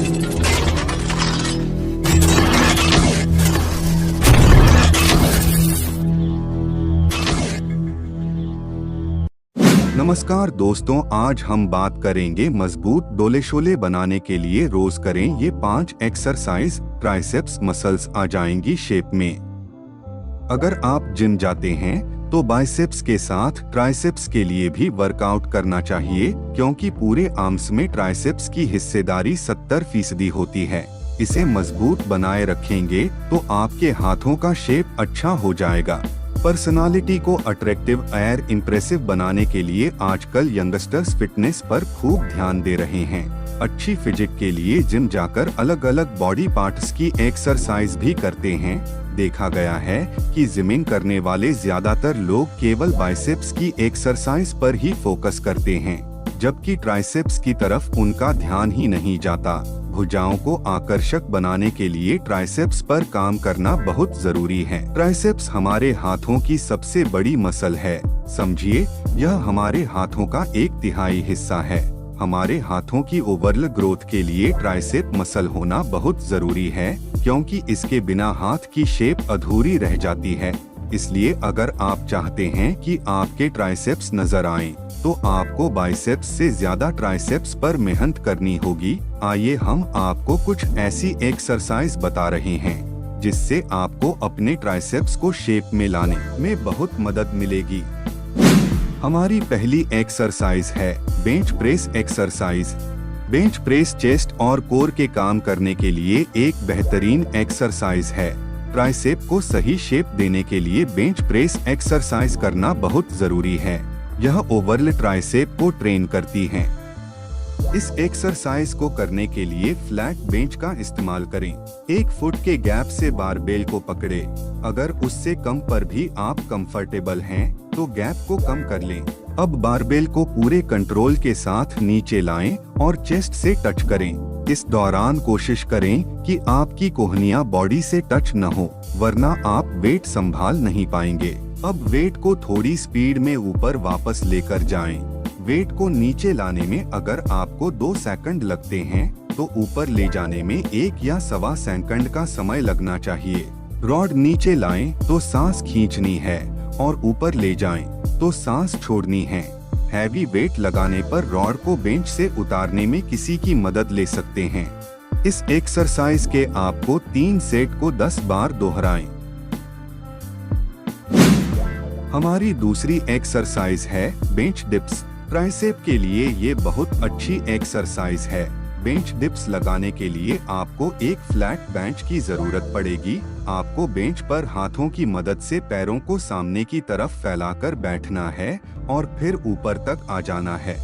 नमस्कार दोस्तों, आज हम बात करेंगे मजबूत डोले शोले बनाने के लिए रोज करें ये 5 एक्सरसाइज। ट्राइसेप्स मसल्स आ जाएंगी शेप में। अगर आप जिम जाते हैं तो बाइसेप्स के साथ ट्राइसेप्स के लिए भी वर्कआउट करना चाहिए, क्योंकि पूरे आर्म्स में ट्राइसेप्स की हिस्सेदारी 70% होती है। इसे मजबूत बनाए रखेंगे तो आपके हाथों का शेप अच्छा हो जाएगा। पर्सनालिटी को अट्रैक्टिव और इम्प्रेसिव बनाने के लिए आजकल यंगस्टर्स फिटनेस पर खूब ध्यान दे रहे हैं। अच्छी फिजिक के लिए जिम जाकर अलग अलग बॉडी पार्ट्स की एक्सरसाइज भी करते हैं। देखा गया है कि जिमिंग करने वाले ज्यादातर लोग केवल बाइसेप्स की एक्सरसाइज पर ही फोकस करते हैं, जबकि ट्राइसेप्स की तरफ उनका ध्यान ही नहीं जाता। भुजाओं को आकर्षक बनाने के लिए ट्राइसेप्स पर काम करना बहुत जरूरी है। ट्राइसेप्स हमारे हाथों की सबसे बड़ी मसल है। समझिए, यह हमारे हाथों का 1/3 हिस्सा है। हमारे हाथों की ओवरऑल ग्रोथ के लिए ट्राइसेप मसल होना बहुत जरूरी है, क्योंकि इसके बिना हाथ की शेप अधूरी रह जाती है। इसलिए अगर आप चाहते हैं कि आपके ट्राइसेप्स नजर आएं, तो आपको बाइसेप्स से ज्यादा ट्राइसेप्स पर मेहनत करनी होगी। आइए हम आपको कुछ ऐसी एक्सरसाइज बता रहे हैं जिससे आपको अपने ट्राइसेप्स को शेप में लाने में बहुत मदद मिलेगी। हमारी पहली एक्सरसाइज है bench press exercise. Bench press chest और कोर के काम करने के लिए एक बेहतरीन एक्सरसाइज है। ट्राइसेप को सही शेप देने के लिए बेंच प्रेस एक्सरसाइज करना बहुत जरूरी है। यह ओवरऑल ट्राइसेप को ट्रेन करती है। इस एक्सरसाइज को करने के लिए फ्लैट बेंच का इस्तेमाल करें। 1 फुट के गैप से बारबेल को पकड़े। अगर उससे कम पर भी आप कंफर्टेबल हैं, तो गैप को कम कर लें। अब बारबेल को पूरे कंट्रोल के साथ नीचे लाएं और चेस्ट से टच करें। इस दौरान कोशिश करें कि आपकी कोहनियां बॉडी से टच न हो, वरना आप वेट संभाल नहीं पाएंगे। अब वेट को थोड़ी स्पीड में ऊपर वापस लेकर जाएं। वेट को नीचे लाने में अगर आपको 2 सेकंड लगते हैं, तो ऊपर ले जाने में 1 या 1.25 सेकंड का समय लगना चाहिए। रॉड नीचे लाएं तो सांस खींचनी है, और ऊपर ले जाएं तो सांस छोड़नी है। हैवी वेट लगाने पर रॉड को बेंच से उतारने में किसी की मदद ले सकते हैं। इस एक्सरसाइज के आपको 3 सेट को 10 बार दोहराएं। हमारी दूसरी एक्सरसाइज है बेंच डिप्स। ट्राइसेप के लिए ये बहुत अच्छी एक्सरसाइज है। बेंच डिप्स लगाने के लिए आपको एक फ्लैट बेंच की जरूरत पड़ेगी। आपको बेंच पर हाथों की मदद से पैरों को सामने की तरफ फैलाकर बैठना है और फिर ऊपर तक आ जाना है।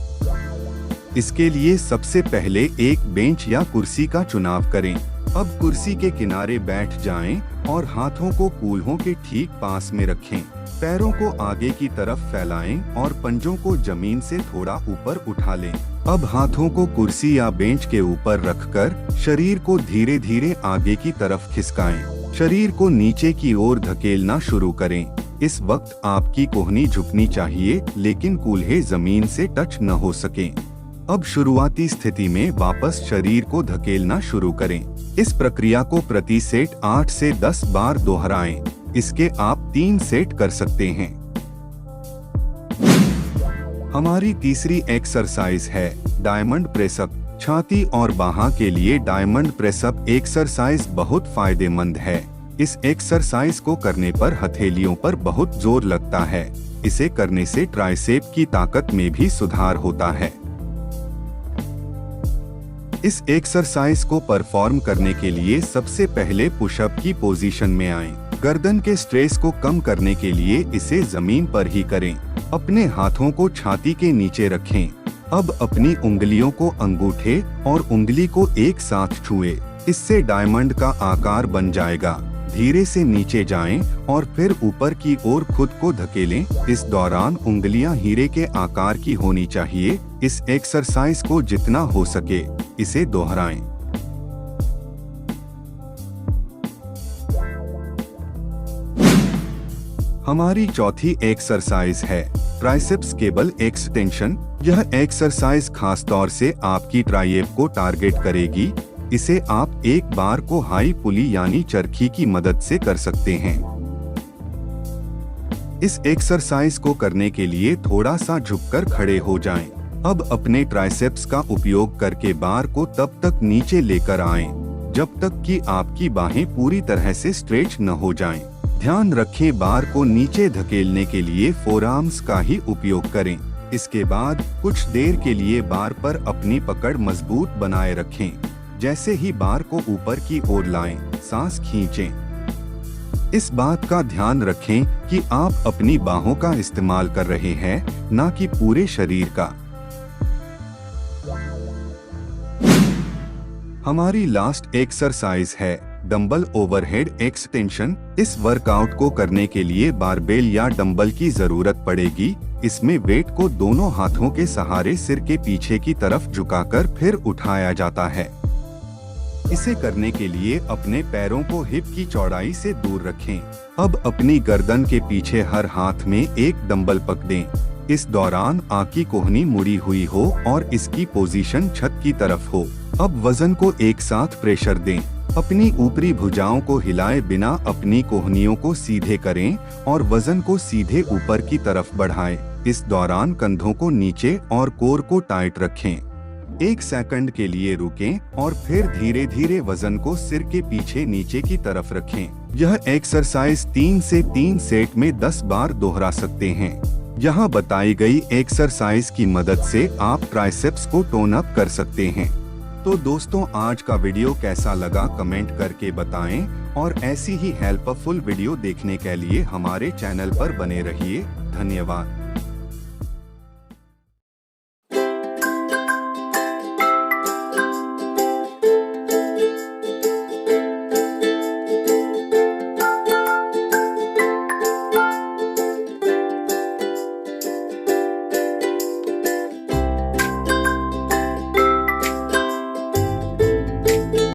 इसके लिए सबसे पहले एक बेंच या कुर्सी का चुनाव करें। अब कुर्सी के किनारे बैठ जाएं और हाथों को कूल्हों के ठीक पास में रखें। पैरों को आगे की तरफ फैलाएं और पंजों को जमीन से थोड़ा ऊपर उठा लें। अब हाथों को कुर्सी या बेंच के ऊपर रखकर शरीर को धीरे धीरे आगे की तरफ खिसकाएं। शरीर को नीचे की ओर धकेलना शुरू करें। इस वक्त आपकी कोहनी झुकनी चाहिए, लेकिन कूल्हे जमीन से टच न हो सकें। अब शुरुआती स्थिति में वापस शरीर को धकेलना शुरू करें। इस प्रक्रिया को प्रति सेट 8 से 10 बार दोहराएं। इसके आप 3 सेट कर सकते हैं। हमारी तीसरी एक्सरसाइज है डायमंड प्रेसअप। छाती और बाहां के लिए डायमंड प्रेसअप एक्सरसाइज बहुत फायदेमंद है। इस एक्सरसाइज को करने पर हथेलियों पर बहुत जोर लगता है। इसे करने से ट्राइसेप की ताकत में भी सुधार होता है। इस एक्सरसाइज को परफॉर्म करने के लिए सबसे पहले पुशअप की पोजीशन में आएं। गर्दन के स्ट्रेस को कम करने के लिए इसे जमीन पर ही करें। अपने हाथों को छाती के नीचे रखें। अब अपनी उंगलियों को अंगूठे और उंगली को एक साथ छुएं। इससे डायमंड का आकार बन जाएगा। धीरे से नीचे जाएं और फिर ऊपर की ओर खुद को धकेलें। इस दौरान उंगलियां हीरे के आकार की होनी चाहिए। इस एक्सरसाइज को जितना हो सके इसे दोहराएं। हमारी चौथी एक्सरसाइज है ट्राइसेप्स केबल एक्सटेंशन। यह एक्सरसाइज खास तौर से आपकी ट्राइसेप को टारगेट करेगी। इसे आप एक बार को हाई पुली यानी चरखी की मदद से कर सकते हैं। इस एक्सरसाइज को करने के लिए थोड़ा सा झुककर खड़े हो जाएं। अब अपने ट्राइसेप्स का उपयोग करके बार को तब तक नीचे लेकर आएं, जब तक कि आपकी बाहें पूरी तरह से स्ट्रेच न हो जाएं। ध्यान रखें, बार को नीचे धकेलने के लिए फोरआर्म्स का ही उपयोग करें। इसके बाद कुछ देर के लिए बार पर अपनी पकड़ मजबूत बनाए रखें। जैसे ही बार को ऊपर की ओर लाएं, सांस खींचें। इस बात का ध्यान रखें कि आप अपनी बाहों का इस्तेमाल कर रहे हैं, न कि पूरे शरीर का। हमारी लास्ट एक्सरसाइज है डंबल ओवरहेड एक्सटेंशन। इस वर्कआउट को करने के लिए बारबेल या डंबल की जरूरत पड़ेगी। इसमें वेट को दोनों हाथों के सहारे सिर के पीछे की तरफ झुकाकर फिर उठाया जाता है। इसे करने के लिए अपने पैरों को हिप की चौड़ाई से दूर रखें। अब अपनी गर्दन के पीछे हर हाथ में एक डंबल पकड़ें। इस दौरान आपकी कोहनी मुड़ी हुई हो और इसकी पोजीशन छत की तरफ हो। अब वजन को एक साथ प्रेशर दें। अपनी ऊपरी भुजाओं को हिलाए बिना अपनी कोहनियों को सीधे करें और वजन को सीधे ऊपर की तरफ बढ़ाएं। इस दौरान कंधों को नीचे और कोर को टाइट रखें। 1 सेकंड के लिए रुकें और फिर धीरे धीरे वजन को सिर के पीछे नीचे की तरफ रखें। यह एक्सरसाइज 3 से 3 सेट में 10 बार दोहरा सकते हैं। यहाँ बताई गई एक्सरसाइज की मदद से आप ट्राइसेप्स को टोन अप कर सकते हैं। तो दोस्तों, आज का वीडियो कैसा लगा कमेंट करके बताएं और ऐसी ही हेल्पफुल वीडियो देखने के लिए हमारे चैनल पर बने रहिए। धन्यवाद।